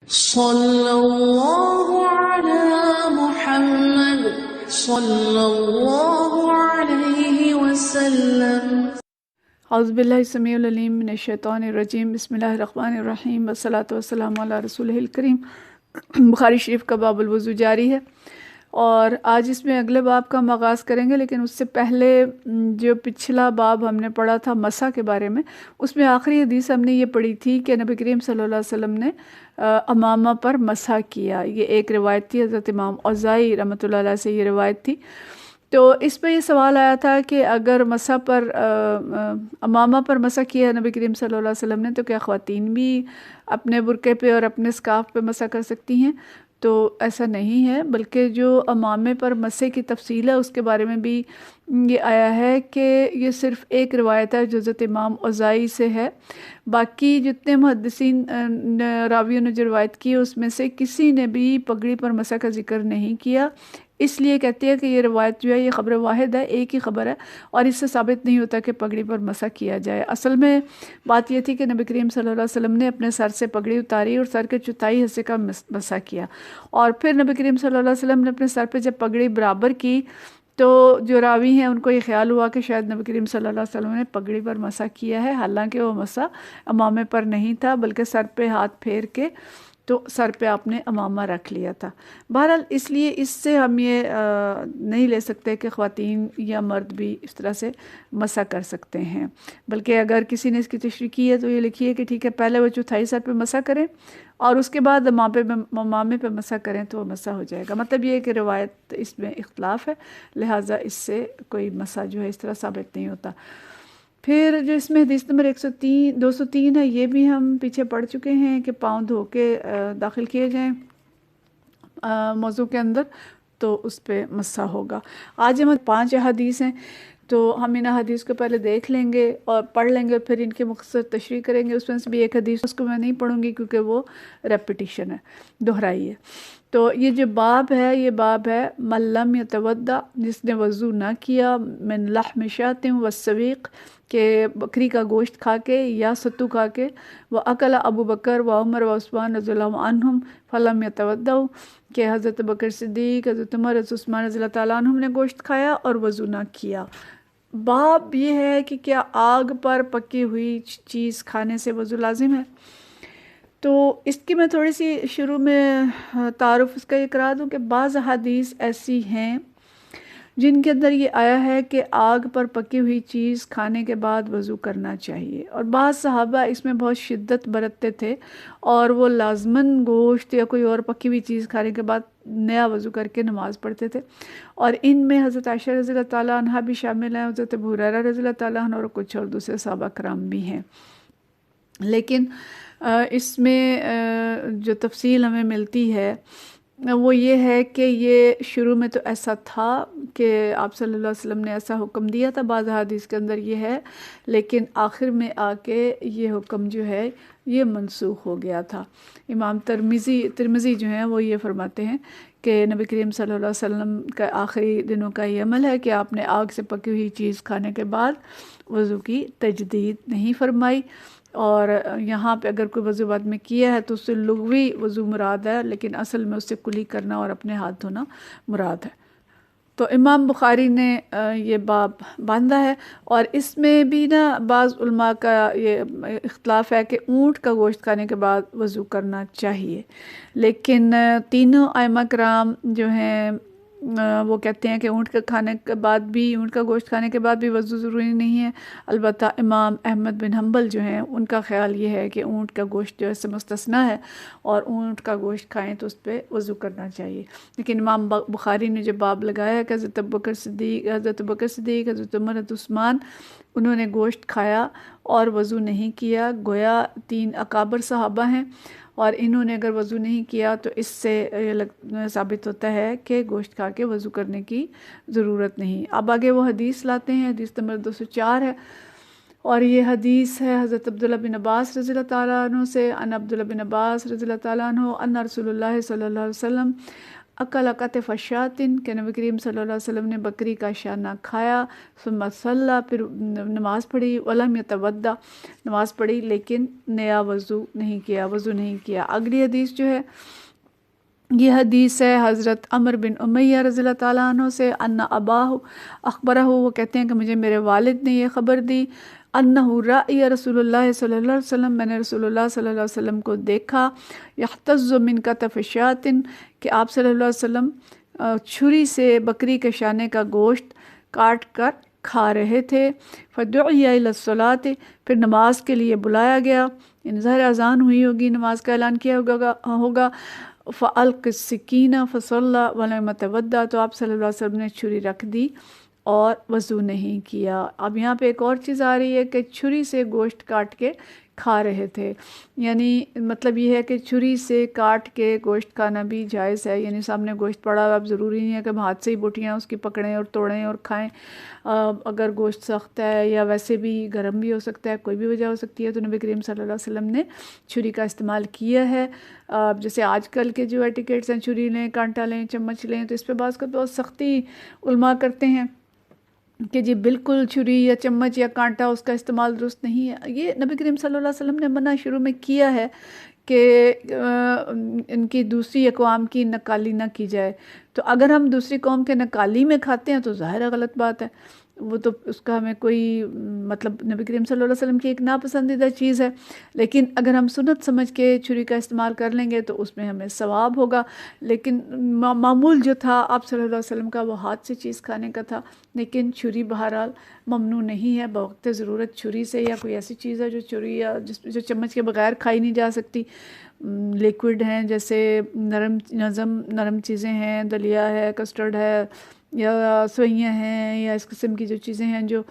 صلی اللہ علی محمد صلی اللہ علیہ وسلم۔ اعوذ باللہ السمیع العلیم من الشیطان الرجیم، بسم اللہ الرحمن الرحیم، والصلاۃ والسلام علی رسولہ الکریم۔ بخاری شریف کا باب الوضوء جاری ہے، اور آج اس میں اگلے باب کا ہم آغاز کریں گے، لیکن اس سے پہلے جو پچھلا باب ہم نے پڑھا تھا مسح کے بارے میں، اس میں آخری حدیث ہم نے یہ پڑھی تھی کہ نبی کریم صلی اللہ علیہ وسلم نے امامہ پر مسح کیا۔ یہ ایک روایت تھی، حضرت امام اوزاعی رحمۃ اللہ علیہ سے یہ روایت تھی۔ تو اس پہ یہ سوال آیا تھا کہ اگر مسح پر امامہ پر مسح کیا نبی کریم صلی اللہ علیہ وسلم نے، تو کیا خواتین بھی اپنے برقعے پہ اور اپنے اسکارف پہ مسح کر سکتی ہیں؟ تو ایسا نہیں ہے، بلکہ جو امامے پر مسح کی تفصیل ہے اس کے بارے میں بھی یہ آیا ہے کہ یہ صرف ایک روایت ہے جو حضرت امام اوزاعی سے ہے۔ باقی جتنے محدثین راویوں نے جو روایت کی اس میں سے کسی نے بھی پگڑی پر مسح کا ذکر نہیں کیا، اس لیے کہتے ہیں کہ یہ روایت جو ہے یہ خبر واحد ہے، ایک ہی خبر ہے، اور اس سے ثابت نہیں ہوتا کہ پگڑی پر مسح کیا جائے۔ اصل میں بات یہ تھی کہ نبی کریم صلی اللہ علیہ وسلم نے اپنے سر سے پگڑی اتاری اور سر کے چوتھائی حصے کا مسح کیا، اور پھر نبی کریم صلی اللہ علیہ وسلم نے اپنے سر پہ جب پگڑی برابر کی تو جو راوی ہیں ان کو یہ خیال ہوا کہ شاید نبی کریم صلی اللہ علیہ وسلم نے پگڑی پر مسح کیا ہے، حالانکہ وہ مسح امامے پر نہیں تھا بلکہ سر پہ ہاتھ پھیر کے تو سر پہ آپ نے امامہ رکھ لیا تھا۔ بہرحال اس لیے اس سے ہم یہ نہیں لے سکتے کہ خواتین یا مرد بھی اس طرح سے مسح کر سکتے ہیں، بلکہ اگر کسی نے اس کی تشریح کی ہے تو یہ لکھی ہے کہ ٹھیک ہے، پہلے وہ چوتھائی سر پہ مسح کریں اور اس کے بعد امامے پہ مسح کریں تو وہ مسح ہو جائے گا۔ مطلب یہ ہے کہ روایت اس میں اختلاف ہے، لہٰذا اس سے کوئی مسح جو ہے اس طرح ثابت نہیں ہوتا۔ پھر جو اس میں حدیث نمبر 203 ہے، یہ بھی ہم پیچھے پڑھ چکے ہیں کہ پاؤں دھو کے داخل کیے جائیں موضوع کے اندر تو اس پہ مسح ہوگا۔ آج ہم 5 احادیث ہیں، تو ہم ان احادیث کو پہلے دیکھ لیں گے اور پڑھ لیں گے، پھر ان کی مختصر تشریح کریں گے۔ اس میں سے بھی ایک حدیث اس کو میں نہیں پڑھوں گی کیونکہ وہ ریپیٹیشن ہے، دہرائی ہے۔ تو یہ جو باب ہے، یہ باب ہے من لم یتودع، جس نے وضو نہ کیا، من لحم شاۃ والسویق، کہ بکری کا گوشت کھا کے یا ستو کھا کے، وَأَكَلَ ابو بکر و عمر و عثمان رضی اللہ عنہم فلم یتودعوا، کہ حضرت بکر صدیق، حضرت عمر، حضرت عثمان رضی اللہ تعالیٰ عنہم نے گوشت کھایا اور وضو نہ کیا۔ باب یہ ہے کہ کیا آگ پر پکی ہوئی چیز کھانے سے وضو لازم ہے؟ تو اس کی میں تھوڑی سی شروع میں تعارف اس کا یہ کرا دوں کہ بعض احادیث ایسی ہیں جن کے اندر یہ آیا ہے کہ آگ پر پکی ہوئی چیز کھانے کے بعد وضو کرنا چاہیے، اور بعض صحابہ اس میں بہت شدت برتتے تھے اور وہ لازماً گوشت یا کوئی اور پکی ہوئی چیز کھانے کے بعد نیا وضو کر کے نماز پڑھتے تھے، اور ان میں حضرت عائشہ رضی اللہ تعالیٰ عنہ بھی شامل ہیں، حضرت ابو ہریرہ رضی اللہ تعالیٰ عنہ اور کچھ اور دوسرے صحابہ کرام بھی ہیں۔ لیکن اس میں جو تفصیل ہمیں ملتی ہے وہ یہ ہے کہ یہ شروع میں تو ایسا تھا کہ آپ صلی اللہ علیہ وسلم نے ایسا حکم دیا تھا، بعض حدیث کے اندر یہ ہے، لیکن آخر میں آ کے یہ حکم جو ہے یہ منسوخ ہو گیا تھا۔ امام ترمذی جو ہیں وہ یہ فرماتے ہیں کہ نبی کریم صلی اللہ علیہ وسلم کا آخری دنوں کا یہ عمل ہے کہ آپ نے آگ سے پکی ہوئی چیز کھانے کے بعد وضو کی تجدید نہیں فرمائی، اور یہاں پہ اگر کوئی وضو بعد میں کیا ہے تو اس سے لغوی وضو مراد ہے، لیکن اصل میں اس سے کلی کرنا اور اپنے ہاتھ دھونا مراد ہے۔ تو امام بخاری نے یہ باب باندھا ہے، اور اس میں بھی نا بعض علماء کا یہ اختلاف ہے کہ اونٹ کا گوشت کھانے کے بعد وضو کرنا چاہیے، لیکن تینوں ائمہ کرام جو ہیں وہ کہتے ہیں کہ اونٹ کا گوشت کھانے کے بعد بھی وضو ضروری نہیں ہے۔ البتہ امام احمد بن حنبل جو ہیں ان کا خیال یہ ہے کہ اونٹ کا گوشت جو ہے اس سے مستثنیٰ ہے، اور اونٹ کا گوشت کھائیں تو اس پہ وضو کرنا چاہیے۔ لیکن امام بخاری نے جو باب لگایا ہے کہ حضرت بکر صدیق، حضرت عمر، حضرت عثمان، انہوں نے گوشت کھایا اور وضو نہیں کیا، گویا 3 اکابر صحابہ ہیں، اور انہوں نے اگر وضو نہیں کیا تو اس سے ثابت ہوتا ہے کہ گوشت کھا کے وضو کرنے کی ضرورت نہیں۔ اب آگے وہ حدیث لاتے ہیں، حدیث نمبر 204 ہے، اور یہ حدیث ہے حضرت عبداللہ بن عباس رضی اللہ تعالیٰ عنہ سے، ان عبداللہ بن عباس رضی اللہ تعالیٰ عنہ ان رسول اللہ صلی اللہ علیہ وسلم اکل کتف شاتن کہ نبی کریم صلی اللہ علیہ وسلم نے بکری کا شانہ کھایا، ثم صلی پھر نماز پڑھی، ولم یتودع نماز پڑھی لیکن نیا وضو نہیں کیا۔ اگلی حدیث جو ہے یہ حدیث ہے حضرت عمر بن امیہ رضی اللہ تعالیٰ عنہ سے، ان اباہ اخبرہ، وہ کہتے ہیں کہ مجھے میرے والد نے یہ خبر دی، انہ رائی رسول اللہ صلی اللہ علیہ وسلم، میں نے رسول اللہ صلی اللہ علیہ وسلم کو دیکھا، یحتز من کتف شاۃ کہ آپ صلی اللہ علیہ وسلم چھری سے بکری کے شانے کا گوشت کاٹ کر کھا رہے تھے، فدعی الی الصلاۃ پھر نماز کے لیے بلایا گیا، یعنی ظاہر اذان ہوئی ہوگی، نماز کا اعلان کیا ہوگا، فَأَلْقِ السِّكِينَ فَصَلَّى وَلَمْ يَتَوَضَّأ تو آپ صلی اللہ علیہ وسلم نے چھری رکھ دی اور وضو نہیں کیا۔ اب یہاں پہ ایک اور چیز آ رہی ہے کہ چھری سے گوشت کاٹ کے کھا رہے تھے، یعنی مطلب یہ ہے کہ چھری سے کاٹ کے گوشت کھانا بھی جائز ہے، یعنی سامنے گوشت پڑا ہوا، اب ضروری نہیں ہے کہ ہم ہاتھ سے ہی بوٹیاں اس کی پکڑیں اور توڑیں اور کھائیں، اگر گوشت سخت ہے یا ویسے بھی گرم بھی ہو سکتا ہے، کوئی بھی وجہ ہو سکتی ہے، تو نبی کریم صلی اللہ علیہ وسلم نے چھری کا استعمال کیا ہے۔ جیسے آج کل کے جو ایٹیکیٹس ہیں، چھری لیں، کانٹا لیں، چمچ لیں، تو اس پہ بعض کا بہت سختی علماء کرتے ہیں کہ جی بالکل چھری یا چمچ یا کانٹا اس کا استعمال درست نہیں ہے۔ یہ نبی کریم صلی اللہ علیہ وسلم نے منع شروع میں کیا ہے کہ ان کی دوسری اقوام کی نکالی نہ کی جائے، تو اگر ہم دوسری قوم کے نکالی میں کھاتے ہیں تو ظاہر ہے غلط بات ہے، وہ تو اس کا ہمیں کوئی مطلب نبی کریم صلی اللہ علیہ وسلم کی ایک ناپسندیدہ چیز ہے، لیکن اگر ہم سنت سمجھ کے چھری کا استعمال کر لیں گے تو اس میں ہمیں ثواب ہوگا۔ لیکن معمول جو تھا آپ صلی اللہ علیہ وسلم کا وہ ہاتھ سے چیز کھانے کا تھا، لیکن چھری بہرحال ممنوع نہیں ہے، بوقت ضرورت چھری سے، یا کوئی ایسی چیز ہے جو چھری یا جو چمچ کے بغیر کھائی نہیں جا سکتی، لیکوڈ ہیں جیسے نرم چیزیں ہیں، دلیا ہے، کسٹرڈ ہے، یا سوئیاں ہیں، یا اس قسم کی جو چیزیں ہیں جو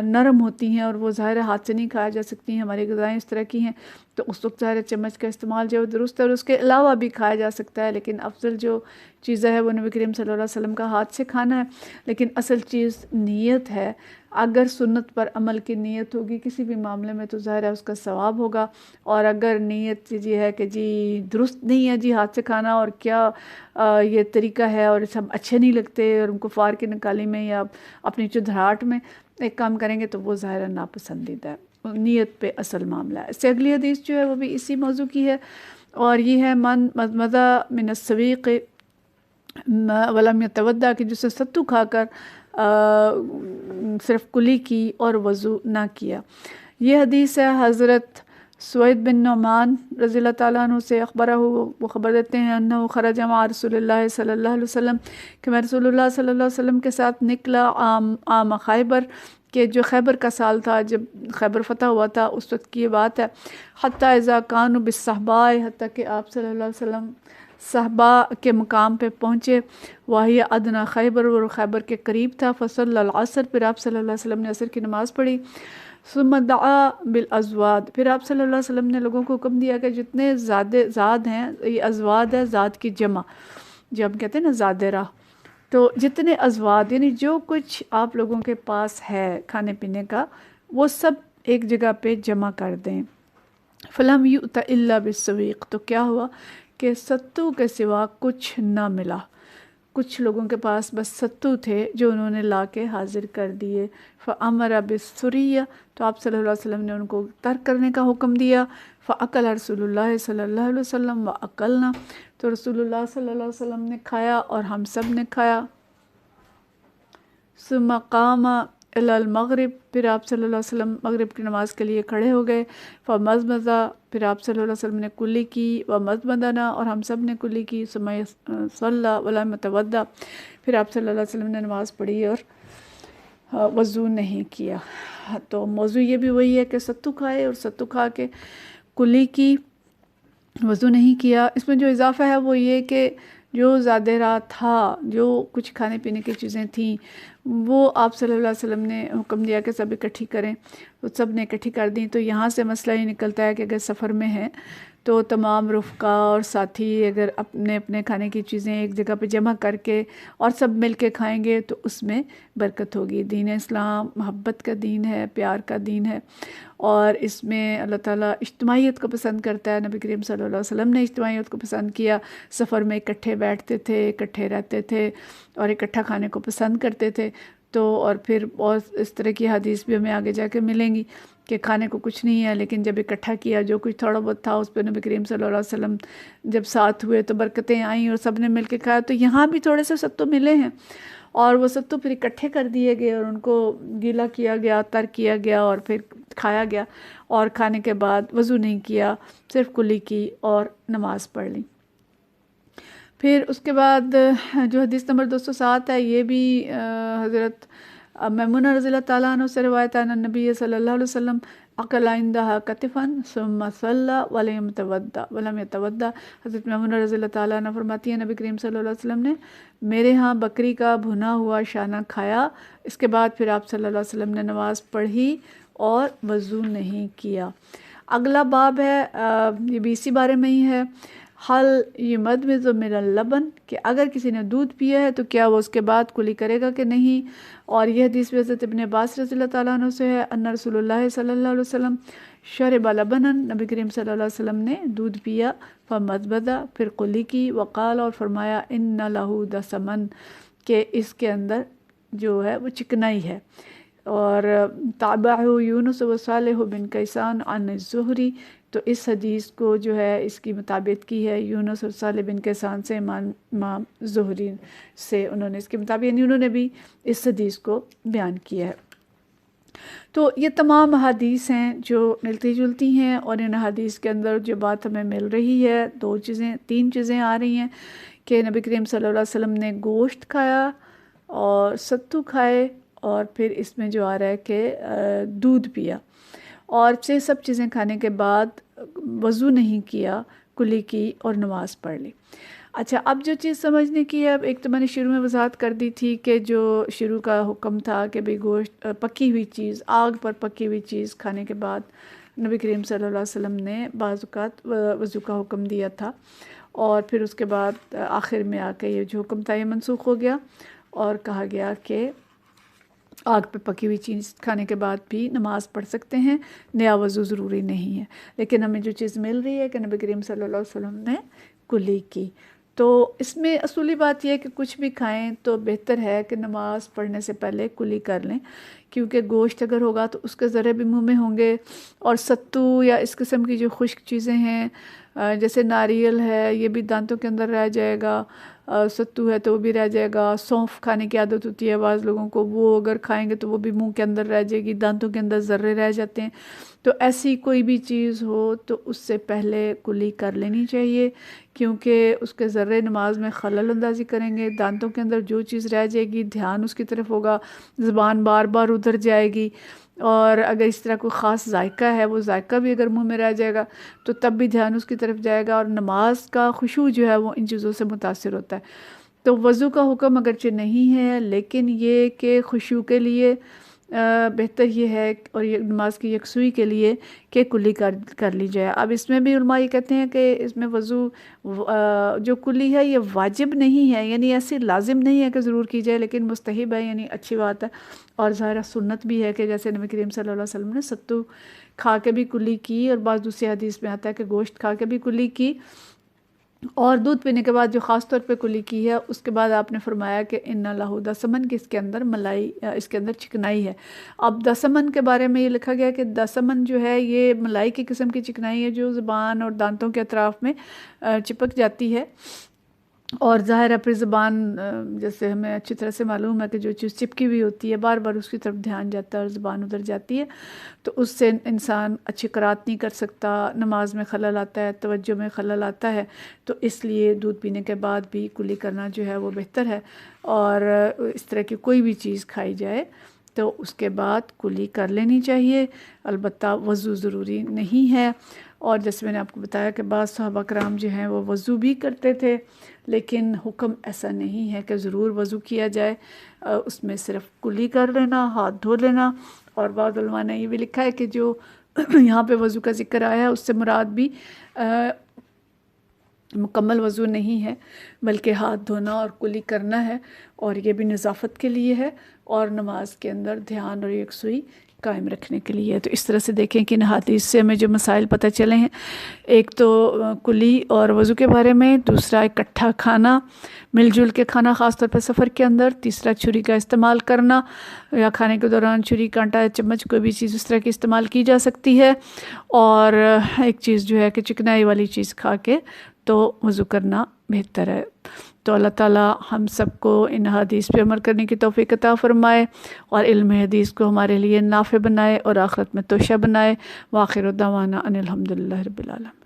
نرم ہوتی ہیں اور وہ ظاہر ہاتھ سے نہیں کھایا جا سکتی ہیں، ہماری غذائیں اس طرح کی ہیں، تو اس وقت ظاہر چمچ کا استعمال جو درست ہے، اور اس کے علاوہ بھی کھایا جا سکتا ہے، لیکن افضل جو چیز ہے وہ نبی کریم صلی اللہ علیہ وسلم کا ہاتھ سے کھانا ہے۔ لیکن اصل چیز نیت ہے، اگر سنت پر عمل کی نیت ہوگی کسی بھی معاملے میں تو ظاہر ہے اس کا ثواب ہوگا، اور اگر نیت یہ ہے کہ جی درست نہیں ہے جی ہاتھ سے کھانا، اور کیا یہ طریقہ ہے اور سب اچھے نہیں لگتے، اور ان کو کفار کی نکالی میں یا اپنی چدھراہٹ میں ایک کام کریں گے تو وہ ظاہر ناپسندیدہ ہے، نیت پہ اصل معاملہ ہے۔ اس سے اگلی حدیث جو ہے وہ بھی اسی موضوع کی ہے، اور یہ ہے من مضمضہ من السویق ولم یتودع کہ جس سے ستو کھا کر صرف کلی کی اور وضو نہ کیا۔ یہ حدیث ہے حضرت سوید بن نعمان رضی اللہ تعالیٰ عنہ سے، اخبرہ وہ خبر دیتے ہیں انہ خرج مع رسول اللہ صلی اللہ علیہ وسلم کہ میں رسول اللہ صلی اللہ علیہ وسلم کے ساتھ نکلا عام خیبر، کہ جو خیبر کا سال تھا جب خیبر فتح ہوا تھا اس وقت کی یہ بات ہے، حتیٰ اذا کانوا بالصحباء حتیٰ کہ آپ صلی اللہ علیہ وسلم صاحبہ کے مقام پہ پہنچے، وہی ادنا خیبر، اور خیبر کے قریب تھا، فصلی العصر پھر آپ صلی اللہ علیہ وسلم نے عصر کی نماز پڑھی، ثم دعا بالازواد پھر آپ صلی اللہ علیہ وسلم نے لوگوں کو حکم دیا کہ جتنے زاد ہیں، یہ ازواد ہے زاد کی جمع، جو ہم کہتے ہیں نا زاد راہ، تو جتنے ازواد یعنی جو کچھ آپ لوگوں کے پاس ہے کھانے پینے کا وہ سب ایک جگہ پہ جمع کر دیں۔ فلم یؤت الا بالسویق تو کیا ہوا کہ ستو کے سوا کچھ نہ ملا، کچھ لوگوں کے پاس بس ستو تھے جو انہوں نے لا کے حاضر کر دیے، فامر بالسریہ تو آپ صلی اللہ علیہ وسلم نے ان کو ترک کرنے کا حکم دیا، فاکل رسول اللہ صلی اللہ علیہ وسلم واکلنا تو رسول اللہ صلی اللہ علیہ وسلم نے کھایا اور ہم سب نے کھایا، ثم قام الی المغرب پھر آپ صلی اللہ علیہ وسلم مغرب کی نماز کے لیے کھڑے ہو گئے، فمضمضہ پھر آپ صلی اللہ علیہ وسلم نے کلی کی، ومضمضنا اور ہم سب نے کلی کی، ثم صلی ولم یتودع پھر آپ صلی اللہ علیہ وسلم نے نماز پڑھی اور وضو نہیں کیا۔ تو موضوع یہ بھی وہی ہے کہ ستو کھائے اور ستو کھا کے کلی کی، وضو نہیں کیا۔ اس میں جو اضافہ ہے وہ یہ کہ جو زیادہ راہ تھا، جو کچھ کھانے پینے کی چیزیں تھیں وہ آپ صلی اللہ علیہ وسلم نے حکم دیا کہ سب اکٹھی کریں، تو سب نے اکٹھی کر دیں۔ تو یہاں سے مسئلہ یہ نکلتا ہے کہ اگر سفر میں ہیں تو تمام رفقا اور ساتھی اگر اپنے اپنے کھانے کی چیزیں ایک جگہ پہ جمع کر کے اور سب مل کے کھائیں گے تو اس میں برکت ہوگی۔ دین اسلام محبت کا دین ہے، پیار کا دین ہے، اور اس میں اللہ تعالیٰ اجتماعیت کو پسند کرتا ہے۔ نبی کریم صلی اللہ علیہ وسلم نے اجتماعیت کو پسند کیا، سفر میں اکٹھے بیٹھتے تھے، اکٹھے رہتے تھے اور اکٹھا کھانے کو پسند کرتے تھے۔ تو اور پھر بہت اس طرح کی حدیث بھی ہمیں آگے جا کے ملیں گی کہ کھانے کو کچھ نہیں ہے، لیکن جب اکٹھا کیا جو کچھ تھوڑا بہت تھا اس پہ نبی کریم صلی اللہ علیہ وسلم جب ساتھ ہوئے تو برکتیں آئیں اور سب نے مل کے کھایا۔ تو یہاں بھی تھوڑے سے ستو ملے ہیں اور وہ ستو پھر اکٹھے کر دیے گئے اور ان کو گیلا کیا گیا، تر کیا گیا اور پھر کھایا گیا، اور کھانے کے بعد وضو نہیں کیا، صرف کلی کی اور نماز پڑھ لی۔ پھر اس کے بعد جو حدیث نمبر 207 ہے یہ بھی حضرت میمونہ رضی اللہ تعالیٰ عنہ سے روایت ہے، ان نبی صلی اللہ علیہ وسلم اکل عندها کتفا ثم صلی ولم یتودع۔ حضرت میمونہ رضی اللہ تعالیٰ عنہ فرماتی ہیں نبی کریم صلی اللہ علیہ وسلم نے میرے ہاں بکری کا بھنا ہوا شانہ کھایا، اس کے بعد پھر آپ صلی اللہ علیہ وسلم نے نماز پڑھی اور وضو نہیں کیا۔ اگلا باب ہے یہ بھی اسی بارے میں ہی ہے، حل یمدمض من اللبن، کہ اگر کسی نے دودھ پیا ہے تو کیا وہ اس کے بعد کلی کرے گا کہ نہیں۔ اور یہ حدیث بھی حضرت ابن عباس رضی اللہ تعالیٰ عنہ سے ہے، ان رسول اللہ صلی اللہ علیہ وسلم شرب لبنا، نبی کریم صلی اللہ علیہ وسلم نے دودھ پیا، فمضمض، پھر کلی کی، وقال، اور فرمایا، ان لہ دسمن، کہ اس کے اندر جو ہے وہ چکنائی ہے۔ اور تابعہ یونس و صالح بن کیسان عن الزہری، تو اس حدیث کو جو ہے اس کی مطابقت کی ہے یونس اور صالح بن کیسان سے، امام زہری سے، انہوں نے اس کے مطابق یعنی انہوں نے بھی اس حدیث کو بیان کیا ہے۔ تو یہ تمام حدیث ہیں جو ملتی جلتی ہیں، اور ان حدیث کے اندر جو بات ہمیں مل رہی ہے تین چیزیں آ رہی ہیں کہ نبی کریم صلی اللہ علیہ وسلم نے گوشت کھایا اور ستو کھائے، اور پھر اس میں جو آ رہا ہے کہ دودھ پیا، اور یہ سب چیزیں کھانے کے بعد وضو نہیں کیا، کلی کی اور نماز پڑھ لی۔ اچھا، اب جو چیز سمجھنے کی ہے، اب ایک تو میں نے شروع میں وضاحت کر دی تھی کہ جو شروع کا حکم تھا کہ بھئی گوشت پکی ہوئی چیز، آگ پر پکی ہوئی چیز کھانے کے بعد نبی کریم صلی اللہ علیہ وسلم نے بعض اوقات وضو کا حکم دیا تھا، اور پھر اس کے بعد آخر میں آ کے یہ جو حکم تھا یہ منسوخ ہو گیا اور کہا گیا کہ آگ پہ پکی ہوئی چیز کھانے کے بعد بھی نماز پڑھ سکتے ہیں، نیا وضو ضروری نہیں ہے۔ لیکن ہمیں جو چیز مل رہی ہے کہ نبی کریم صلی اللہ علیہ وسلم نے کلی کی، تو اس میں اصولی بات یہ ہے کہ کچھ بھی کھائیں تو بہتر ہے کہ نماز پڑھنے سے پہلے کلی کر لیں، کیونکہ گوشت اگر ہوگا تو اس کے ذرے بھی منہ میں ہوں گے، اور ستو یا اس قسم کی جو خشک چیزیں ہیں جیسے ناریل ہے یہ بھی دانتوں کے اندر رہ جائے گا، ستو ہے تو وہ بھی رہ جائے گا، سونف کھانے کی عادت ہوتی ہے بعض لوگوں کو، وہ اگر کھائیں گے تو وہ بھی منہ کے اندر رہ جائے گی، دانتوں کے اندر ذرے رہ جاتے ہیں۔ تو ایسی کوئی بھی چیز ہو تو اس سے پہلے کلی کر لینی چاہیے، کیونکہ اس کے ذرے نماز میں خلل اندازی کریں گے۔ دانتوں کے اندر جو چیز رہ جائے گی دھیان اس کی طرف ہوگا، زبان بار بار ادھر جائے گی، اور اگر اس طرح کوئی خاص ذائقہ ہے وہ ذائقہ بھی اگر منہ میں رہ جائے گا تو تب بھی دھیان اس کی طرف جائے گا، اور نماز کا خشوع جو ہے وہ ان چیزوں سے متاثر ہوتا ہے۔ تو وضو کا حکم اگرچہ نہیں ہے، لیکن یہ کہ خشوع کے لیے بہتر یہ ہے، اور یہ نماز کی یکسوئی کے لیے کہ کلی کر لی جائے۔ اب اس میں بھی علماء یہ کہتے ہیں کہ اس میں وضو جو کلی ہے یہ واجب نہیں ہے، یعنی ایسی لازم نہیں ہے کہ ضرور کی جائے، لیکن مستحب ہے، یعنی اچھی بات ہے، اور ظاہرہ سنت بھی ہے کہ جیسے نبی کریم صلی اللہ علیہ وسلم نے ستو کھا کے بھی کلی کی، اور بعض دوسری حدیث میں آتا ہے کہ گوشت کھا کے بھی کلی کی، اور دودھ پینے کے بعد جو خاص طور پہ کلی کی ہے اس کے بعد آپ نے فرمایا کہ ان لہ دسمن، کہ اس کے اندر ملائی، اس کے اندر چکنائی ہے۔ اب دسمن کے بارے میں یہ لکھا گیا کہ دسمن جو ہے یہ ملائی کی قسم کی چکنائی ہے جو زبان اور دانتوں کے اطراف میں چپک جاتی ہے، اور ظاہر ہے پھر زبان جیسے ہمیں اچھی طرح سے معلوم ہے کہ جو چیز چپکی ہوئی ہوتی ہے بار بار اس کی طرف دھیان جاتا ہے اور زبان ادھر جاتی ہے، تو اس سے انسان اچھی قرات نہیں کر سکتا، نماز میں خلل آتا ہے، توجہ میں خلل آتا ہے، تو اس لیے دودھ پینے کے بعد بھی کلی کرنا جو ہے وہ بہتر ہے، اور اس طرح کی کوئی بھی چیز کھائی جائے تو اس کے بعد کلی کر لینی چاہیے، البتہ وضو ضروری نہیں ہے۔ اور جیسے میں نے آپ کو بتایا کہ بعض صحابہ کرام جو ہیں وہ وضو بھی کرتے تھے، لیکن حکم ایسا نہیں ہے کہ ضرور وضو کیا جائے، اس میں صرف کلی کر لینا، ہاتھ دھو لینا۔ اور بعض علماء نے یہ بھی لکھا ہے کہ جو یہاں پہ وضو کا ذکر آیا ہے، اس سے مراد بھی مکمل وضو نہیں ہے بلکہ ہاتھ دھونا اور کلی کرنا ہے، اور یہ بھی نظافت کے لیے ہے اور نماز کے اندر دھیان اور یکسوئی قائم رکھنے کے لیے. تو اس طرح سے دیکھیں کہ ان حدیث سے ہمیں جو مسائل پتہ چلے ہیں، ایک تو کلی اور وضو کے بارے میں، دوسرا اکٹھا کھانا، مل جل کے کھانا خاص طور پر سفر کے اندر، تیسرا چھری کا استعمال کرنا یا کھانے کے دوران چھری، کانٹا، چمچ کوئی بھی چیز اس طرح کی استعمال کی جا سکتی ہے، اور ایک چیز جو ہے کہ چکنائی والی چیز کھا کے تو وضو کرنا بہتر ہے. تو اللہ تعالیٰ ہم سب کو ان حدیث پہ عمل کرنے کی توفیق عطا فرمائے اور علم حدیث کو ہمارے لیے نافع بنائے اور آخرت میں توشہ بنائے. وآخر دعوانا ان الحمدللہ رب العالمین.